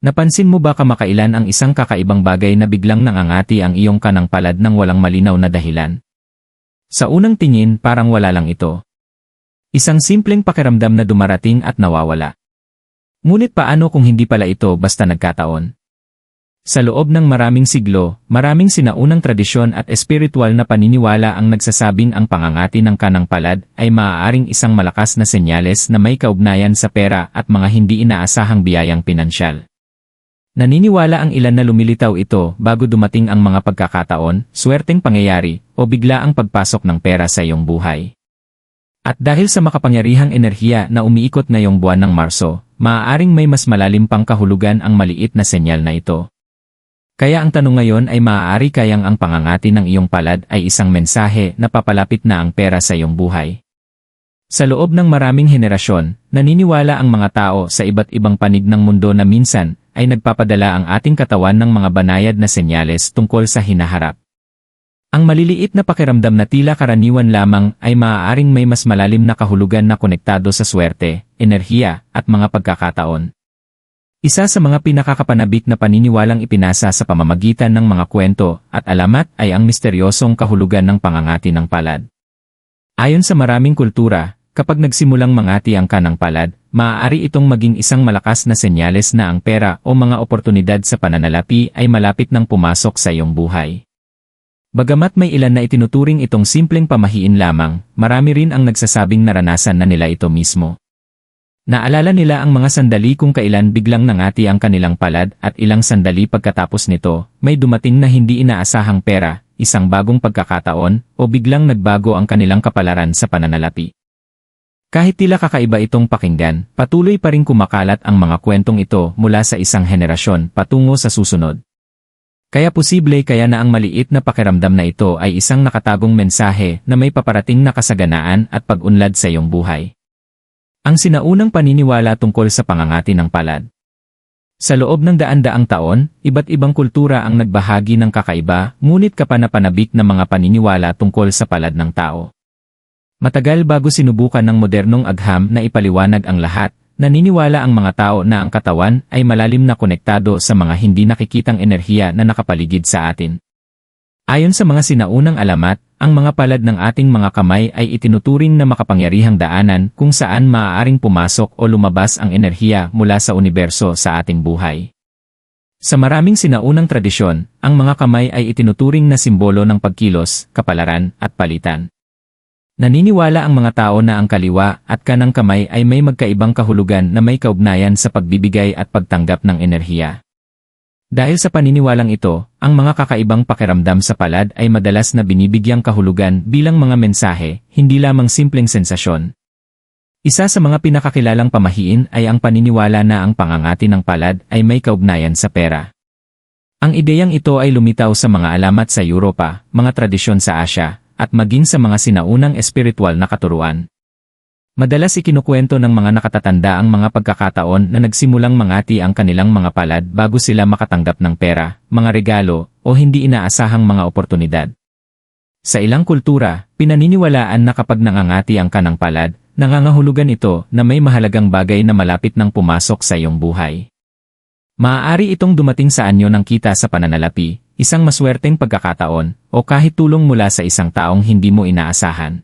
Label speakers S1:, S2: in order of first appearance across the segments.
S1: Napansin mo ba kamakailan ang isang kakaibang bagay na biglang nangangati ang iyong kanang palad ng walang malinaw na dahilan? Sa unang tingin parang wala lang ito. Isang simpleng pakiramdam na dumarating at nawawala. Ngunit paano kung hindi pala ito basta nagkataon? Sa loob ng maraming siglo, maraming sinaunang tradisyon at espiritual na paniniwala ang nagsasabing ang pangangati ng kanang palad ay maaaring isang malakas na senyales na may kaugnayan sa pera at mga hindi inaasahang biyayang pinansyal. Naniniwala ang ilan na lumilitaw ito bago dumating ang mga pagkakataon, swerteng pangyayari, o bigla ang pagpasok ng pera sa iyong buhay. At dahil sa makapangyarihang enerhiya na umiikot ngayong buwan ng Marso, maaaring may mas malalim pang kahulugan ang maliit na senyal na ito. Kaya ang tanong ngayon ay maaari kayang ang pangangati ng iyong palad ay isang mensahe na papalapit na ang pera sa iyong buhay. Sa loob ng maraming henerasyon, naniniwala ang mga tao sa iba't ibang panig ng mundo na minsan ay nagpapadala ang ating katawan ng mga banayad na senyales tungkol sa hinaharap. Ang maliliit na pakiramdam na tila karaniwan lamang ay maaaring may mas malalim na kahulugan na konektado sa swerte, enerhiya, at mga pagkakataon. Isa sa mga pinakakapanabik na paniniwalang ipinasa sa pamamagitan ng mga kwento at alamat ay ang misteryosong kahulugan ng pangangati ng palad. Ayon sa maraming kultura, kapag nagsimulang mangati ang kanang palad, maaari itong maging isang malakas na senyales na ang pera o mga oportunidad sa pananalapi ay malapit nang pumasok sa iyong buhay. Bagamat may ilan na itinuturing itong simpleng pamahiin lamang, marami rin ang nagsasabing naranasan na nila ito mismo. Naalala nila ang mga sandali kung kailan biglang nangati ang kanilang palad at ilang sandali pagkatapos nito, may dumating na hindi inaasahang pera, isang bagong pagkakataon, o biglang nagbago ang kanilang kapalaran sa pananalapi. Kahit tila kakaiba itong pakinggan, patuloy pa rin kumakalat ang mga kwentong ito mula sa isang henerasyon patungo sa susunod. Kaya posible kaya na ang maliit na pakiramdam na ito ay isang nakatagong mensahe na may paparating na kasaganaan at pag-unlad sa iyong buhay. Ang sinaunang paniniwala tungkol sa pangangati ng palad. Sa loob ng daan-daang taon, iba't ibang kultura ang nagbahagi ng kakaiba, ngunit kapanapanabik na mga paniniwala tungkol sa palad ng tao. Matagal bago sinubukan ng modernong agham na ipaliwanag ang lahat, naniniwala ang mga tao na ang katawan ay malalim na konektado sa mga hindi nakikitang enerhiya na nakapaligid sa atin. Ayon sa mga sinaunang alamat, ang mga palad ng ating mga kamay ay itinuturing na makapangyarihang daanan kung saan maaaring pumasok o lumabas ang enerhiya mula sa universo sa ating buhay. Sa maraming sinaunang tradisyon, ang mga kamay ay itinuturing na simbolo ng pagkilos, kapalaran, at palitan. Naniniwala ang mga tao na ang kaliwa at kanang kamay ay may magkaibang kahulugan na may kaugnayan sa pagbibigay at pagtanggap ng enerhiya. Dahil sa paniniwalang ito, ang mga kakaibang pakiramdam sa palad ay madalas na binibigyang kahulugan bilang mga mensahe, hindi lamang simpleng sensasyon. Isa sa mga pinakakilalang pamahiin ay ang paniniwala na ang pangangati ng palad ay may kaugnayan sa pera. Ang ideyang ito ay lumitaw sa mga alamat sa Europa, mga tradisyon sa Asya, at maging sa mga sinaunang espiritual na katuruan. Madalas ikinukwento ng mga nakatatanda ang mga pagkakataon na nagsimulang mangati ang kanilang mga palad bago sila makatanggap ng pera, mga regalo, o hindi inaasahang mga oportunidad. Sa ilang kultura, pinaniniwalaan na kapag nangangati ang kanang palad, nangangahulugan ito na may mahalagang bagay na malapit nang pumasok sa iyong buhay. Maaari itong dumating sa anyo ng kita sa pananalapi, isang maswerteng pagkakataon, o kahit tulong mula sa isang taong hindi mo inaasahan.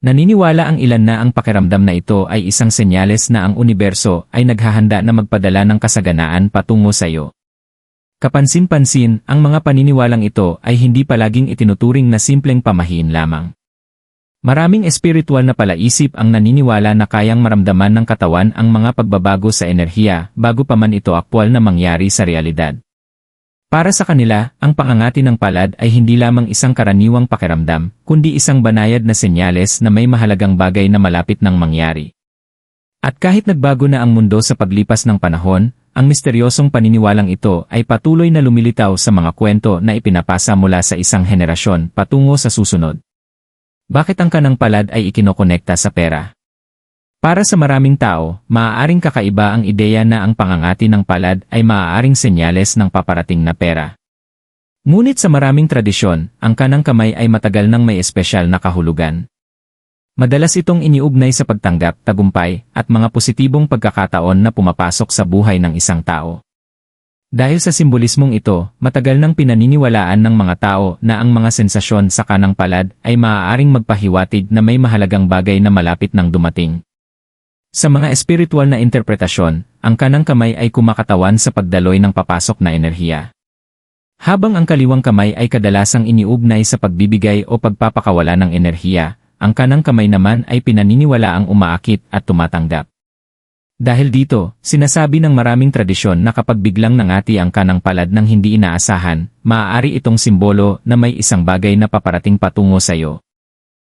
S1: Naniniwala ang ilan na ang pakiramdam na ito ay isang senyales na ang universo ay naghahanda na magpadala ng kasaganaan patungo sa iyo. Kapansin-pansin, ang mga paniniwalang ito ay hindi palaging itinuturing na simpleng pamahiin lamang. Maraming espiritual na palaisip ang naniniwala na kayang maramdaman ng katawan ang mga pagbabago sa enerhiya bago pa man ito aktwal na mangyari sa realidad. Para sa kanila, ang pangangati ng palad ay hindi lamang isang karaniwang pakiramdam, kundi isang banayad na senyales na may mahalagang bagay na malapit nang mangyari. At kahit nagbago na ang mundo sa paglipas ng panahon, ang misteryosong paniniwalang ito ay patuloy na lumilitaw sa mga kwento na ipinapasa mula sa isang henerasyon patungo sa susunod. Bakit ang kanang palad ay ikinokonekta sa pera? Para sa maraming tao, maaaring kakaiba ang ideya na ang pangangati ng palad ay maaaring senyales ng paparating na pera. Ngunit sa maraming tradisyon, ang kanang kamay ay matagal nang may espesyal na kahulugan. Madalas itong iniugnay sa pagtanggap, tagumpay, at mga positibong pagkakataon na pumapasok sa buhay ng isang tao. Dahil sa simbolismong ito, matagal nang pinaniniwalaan ng mga tao na ang mga sensasyon sa kanang palad ay maaaring magpahiwatig na may mahalagang bagay na malapit nang dumating. Sa mga espiritual na interpretasyon, ang kanang kamay ay kumakatawan sa pagdaloy ng papasok na enerhiya. Habang ang kaliwang kamay ay kadalasang iniugnay sa pagbibigay o pagpapakawala ng enerhiya, ang kanang kamay naman ay pinaniniwalaang umaakit at tumatanggap. Dahil dito, sinasabi ng maraming tradisyon na kapag biglang nangati ang kanang palad ng hindi inaasahan, maaari itong simbolo na may isang bagay na paparating patungo sa iyo.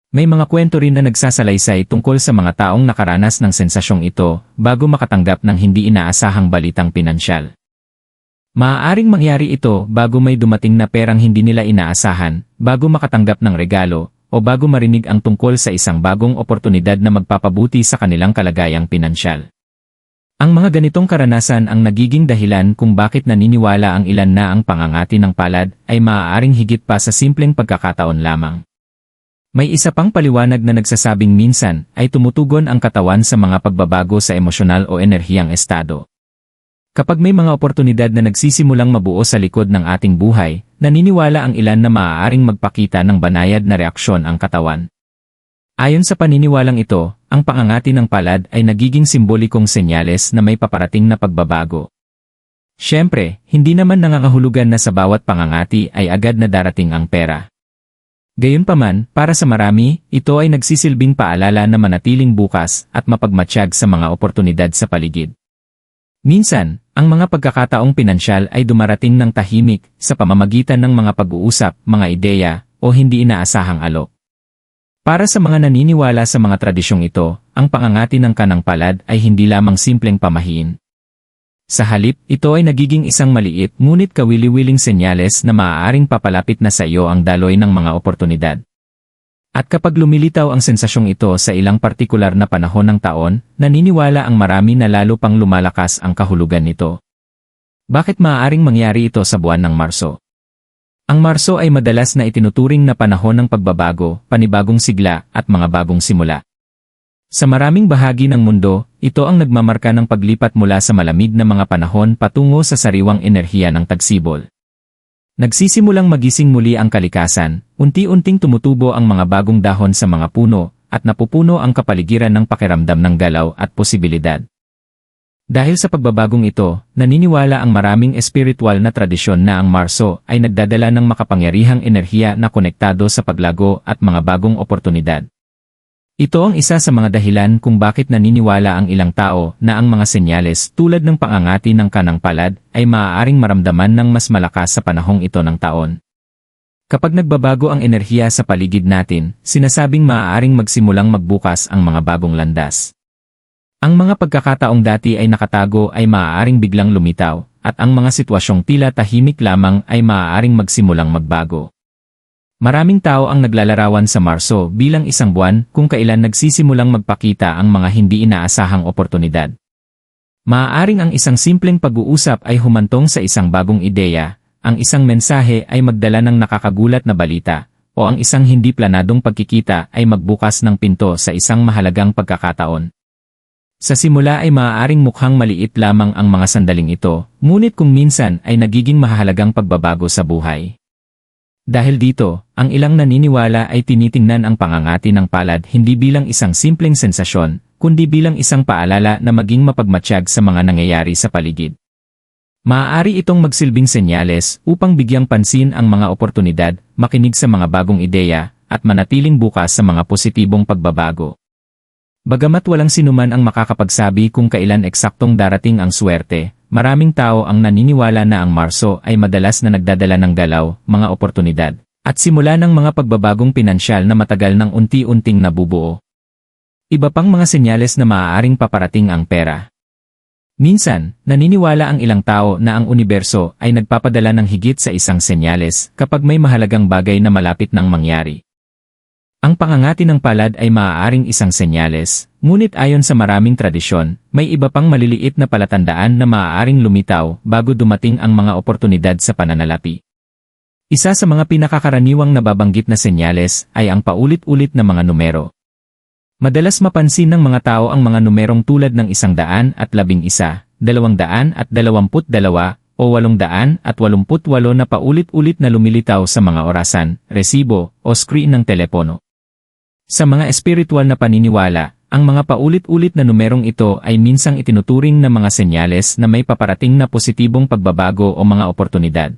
S1: May mga kwento rin na nagsasalaysay tungkol sa mga taong nakaranas ng sensasyong ito bago makatanggap ng hindi inaasahang balitang pinansyal. Maaaring mangyari ito bago may dumating na perang hindi nila inaasahan, bago makatanggap ng regalo, o bago marinig ang tungkol sa isang bagong oportunidad na magpapabuti sa kanilang kalagayang pinansyal. Ang mga ganitong karanasan ang nagiging dahilan kung bakit naniniwala ang ilan na ang pangangati ng palad ay maaaring higit pa sa simpleng pagkakataon lamang. May isa pang paliwanag na nagsasabing minsan ay tumutugon ang katawan sa mga pagbabago sa emosyonal o enerhiyang estado. Kapag may mga oportunidad na nagsisimulang mabuo sa likod ng ating buhay, naniniwala ang ilan na maaaring magpakita ng banayad na reaksyon ang katawan. Ayon sa paniniwalang ito, ang pangangati ng palad ay nagiging simbolikong senyales na may paparating na pagbabago. Siyempre, hindi naman nangangahulugan na sa bawat pangangati ay agad na darating ang pera. Gayunpaman, para sa marami, ito ay nagsisilbing paalala na manatiling bukas at mapagmatsyag sa mga oportunidad sa paligid. Minsan, ang mga pagkakataong pinansyal ay dumarating ng tahimik sa pamamagitan ng mga pag-uusap, mga ideya, o hindi inaasahang alok. Para sa mga naniniwala sa mga tradisyong ito, ang pangangati ng kanang palad ay hindi lamang simpleng pamahiin. Sa halip, ito ay nagiging isang maliit ngunit kawili-wiling senyales na maaaring papalapit na sa iyo ang daloy ng mga oportunidad. At kapag lumilitaw ang sensasyong ito sa ilang partikular na panahon ng taon, naniniwala ang marami na lalo pang lumalakas ang kahulugan nito. Bakit maaaring mangyari ito sa buwan ng Marso? Ang Marso ay madalas na itinuturing na panahon ng pagbabago, panibagong sigla, at mga bagong simula. Sa maraming bahagi ng mundo, ito ang nagmamarka ng paglipat mula sa malamig na mga panahon patungo sa sariwang enerhiya ng tagsibol. Nagsisimulang magising muli ang kalikasan, unti-unting tumutubo ang mga bagong dahon sa mga puno, at napupuno ang kapaligiran ng pakiramdam ng galaw at posibilidad. Dahil sa pagbabagong ito, naniniwala ang maraming espiritual na tradisyon na ang Marso ay nagdadala ng makapangyarihang enerhiya na konektado sa paglago at mga bagong oportunidad. Ito ang isa sa mga dahilan kung bakit naniniwala ang ilang tao na ang mga senyales tulad ng pangangati ng kanang palad ay maaaring maramdaman ng mas malakas sa panahong ito ng taon. Kapag nagbabago ang enerhiya sa paligid natin, sinasabing maaaring magsimulang magbukas ang mga bagong landas. Ang mga pagkakataong dati ay nakatago ay maaaring biglang lumitaw, at ang mga sitwasyong tila tahimik lamang ay maaaring magsimulang magbago. Maraming tao ang naglalarawan sa Marso bilang isang buwan kung kailan nagsisimulang magpakita ang mga hindi inaasahang oportunidad. Maaaring ang isang simpleng pag-uusap ay humantong sa isang bagong ideya, ang isang mensahe ay magdala ng nakakagulat na balita, o ang isang hindi planadong pagkikita ay magbukas ng pinto sa isang mahalagang pagkakataon. Sa simula ay maaaring mukhang maliit lamang ang mga sandaling ito, ngunit kung minsan ay nagiging mahalagang pagbabago sa buhay. Dahil dito, ang ilang naniniwala ay tinitingnan ang pangangati ng palad hindi bilang isang simpleng sensasyon, kundi bilang isang paalala na maging mapagmatsyag sa mga nangyayari sa paligid. Maaari itong magsilbing senyales upang bigyang pansin ang mga oportunidad, makinig sa mga bagong ideya, at manatiling bukas sa mga positibong pagbabago. Bagamat walang sinuman ang makakapagsabi kung kailan eksaktong darating ang swerte, maraming tao ang naniniwala na ang Marso ay madalas na nagdadala ng galaw, mga oportunidad, at simula ng mga pagbabagong pinansyal na matagal ng unti-unting nabubuo. Iba pang mga senyales na maaaring paparating ang pera. Minsan, naniniwala ang ilang tao na ang universo ay nagpapadala ng higit sa isang senyales kapag may mahalagang bagay na malapit nang mangyari. Ang pangangati ng palad ay maaaring isang senyales, ngunit ayon sa maraming tradisyon, may iba pang maliliit na palatandaan na maaaring lumitaw bago dumating ang mga oportunidad sa pananalapi. Isa sa mga pinakakaraniwang nababanggit na senyales ay ang paulit-ulit na mga numero. Madalas mapansin ng mga tao ang mga numerong tulad ng 111, 222, o 888 na paulit-ulit na lumilitaw sa mga orasan, resibo, o screen ng telepono. Sa mga espiritual na paniniwala, ang mga paulit-ulit na numerong ito ay minsang itinuturing na mga senyales na may paparating na positibong pagbabago o mga oportunidad.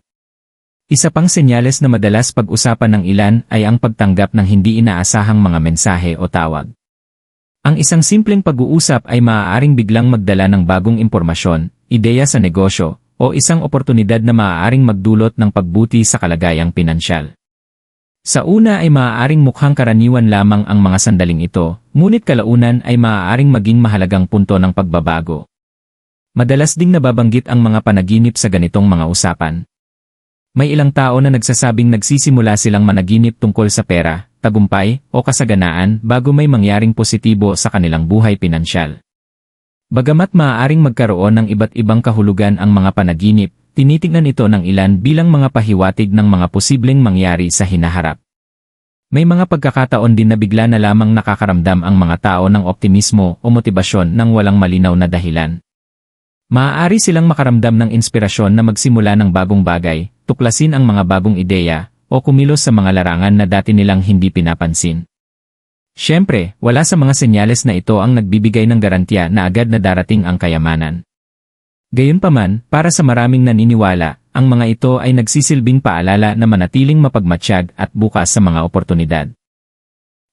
S1: Isa pang senyales na madalas pag-usapan ng ilan ay ang pagtanggap ng hindi inaasahang mga mensahe o tawag. Ang isang simpleng pag-uusap ay maaaring biglang magdala ng bagong impormasyon, ideya sa negosyo, o isang oportunidad na maaaring magdulot ng pagbuti sa kalagayang pinansyal. Sa una ay maaaring mukhang karaniwan lamang ang mga sandaling ito, ngunit kalaunan ay maaaring maging mahalagang punto ng pagbabago. Madalas ding nababanggit ang mga panaginip sa ganitong mga usapan. May ilang tao na nagsasabing nagsisimula silang managinip tungkol sa pera, tagumpay, o kasaganaan bago may mangyaring positibo sa kanilang buhay pinansyal. Bagamat maaaring magkaroon ng iba't ibang kahulugan ang mga panaginip, tinitingnan ito ng ilan bilang mga pahiwatig ng mga posibleng mangyari sa hinaharap. May mga pagkakataon din na bigla na lamang nakakaramdam ang mga tao ng optimismo o motibasyon ng walang malinaw na dahilan. Maaari silang makaramdam ng inspirasyon na magsimula ng bagong bagay, tuklasin ang mga bagong ideya, o kumilos sa mga larangan na dati nilang hindi pinapansin. Siyempre, wala sa mga senyales na ito ang nagbibigay ng garantiya na agad na darating ang kayamanan. Gayunpaman, para sa maraming naniniwala, ang mga ito ay nagsisilbing paalala na manatiling mapagmatsyag at bukas sa mga oportunidad.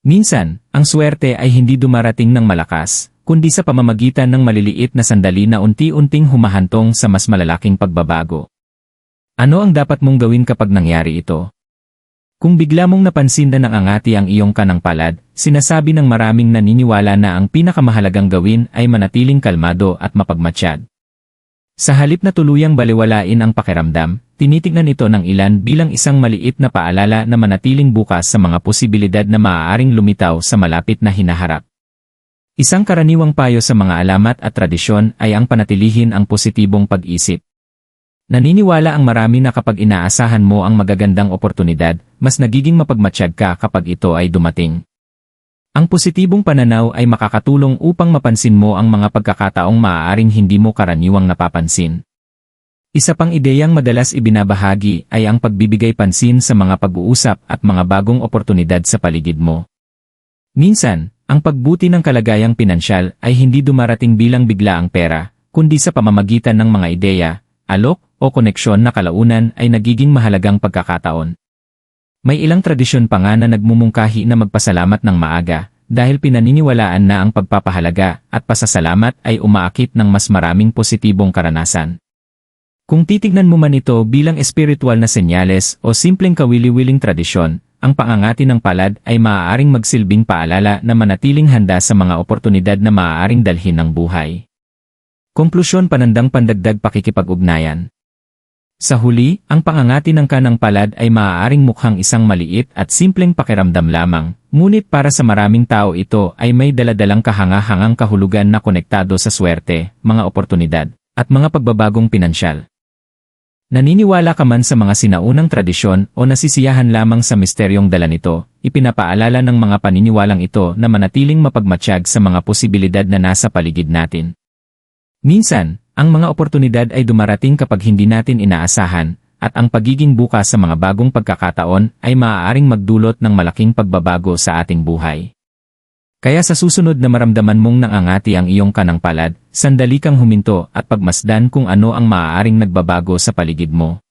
S1: Minsan, ang swerte ay hindi dumarating ng malakas, kundi sa pamamagitan ng maliliit na sandali na unti-unting humahantong sa mas malalaking pagbabago. Ano ang dapat mong gawin kapag nangyari ito? Kung bigla mong napansin na nangangati ang iyong kanang palad, sinasabi ng maraming naniniwala na ang pinakamahalagang gawin ay manatiling kalmado at mapagmatsyag. Sa halip na tuluyang baliwalain ang pakiramdam, tinitingnan ito ng ilan bilang isang maliit na paalala na manatiling bukas sa mga posibilidad na maaaring lumitaw sa malapit na hinaharap. Isang karaniwang payo sa mga alamat at tradisyon ay ang panatilihin ang positibong pag-isip. Naniniwala ang marami na kapag inaasahan mo ang magagandang oportunidad, mas nagiging mapagmatsyag ka kapag ito ay dumating. Ang positibong pananaw ay makakatulong upang mapansin mo ang mga pagkakataong maaaring hindi mo karaniwang napapansin. Isa pang ideyang madalas ibinabahagi ay ang pagbibigay pansin sa mga pag-uusap at mga bagong oportunidad sa paligid mo. Minsan, ang pagbuti ng kalagayang pinansyal ay hindi dumarating bilang bigla ang pera, kundi sa pamamagitan ng mga ideya, alok, o koneksyon na kalaunan ay nagiging mahalagang pagkakataon. May ilang tradisyon pa nga na nagmumungkahi na magpasalamat ng maaga, dahil pinaniniwalaan na ang pagpapahalaga at pasasalamat ay umaakit ng mas maraming positibong karanasan. Kung titignan mo man ito bilang espiritual na senyales o simpleng kawili-wiling tradisyon, ang pangangati ng palad ay maaaring magsilbing paalala na manatiling handa sa mga oportunidad na maaaring dalhin ng buhay. Konklusyon, panandang pandagdag pakikipag-ugnayan. Sa huli, ang pangangati ng kanang palad ay maaaring mukhang isang maliit at simpleng pakiramdam lamang, ngunit para sa maraming tao ito ay may daladalang kahanga-hangang kahulugan na konektado sa swerte, mga oportunidad, at mga pagbabagong pinansyal. Naniniwala ka man sa mga sinaunang tradisyon o nasisiyahan lamang sa misteryong dala nito, ipinapaalala ng mga paniniwalang ito na manatiling mapagmatsyag sa mga posibilidad na nasa paligid natin. Minsan, ang mga oportunidad ay dumarating kapag hindi natin inaasahan, at ang pagiging bukas sa mga bagong pagkakataon ay maaaring magdulot ng malaking pagbabago sa ating buhay. Kaya sa susunod na maramdaman mong nangangati ang iyong kanang palad, sandali kang huminto at pagmasdan kung ano ang maaaring nagbabago sa paligid mo.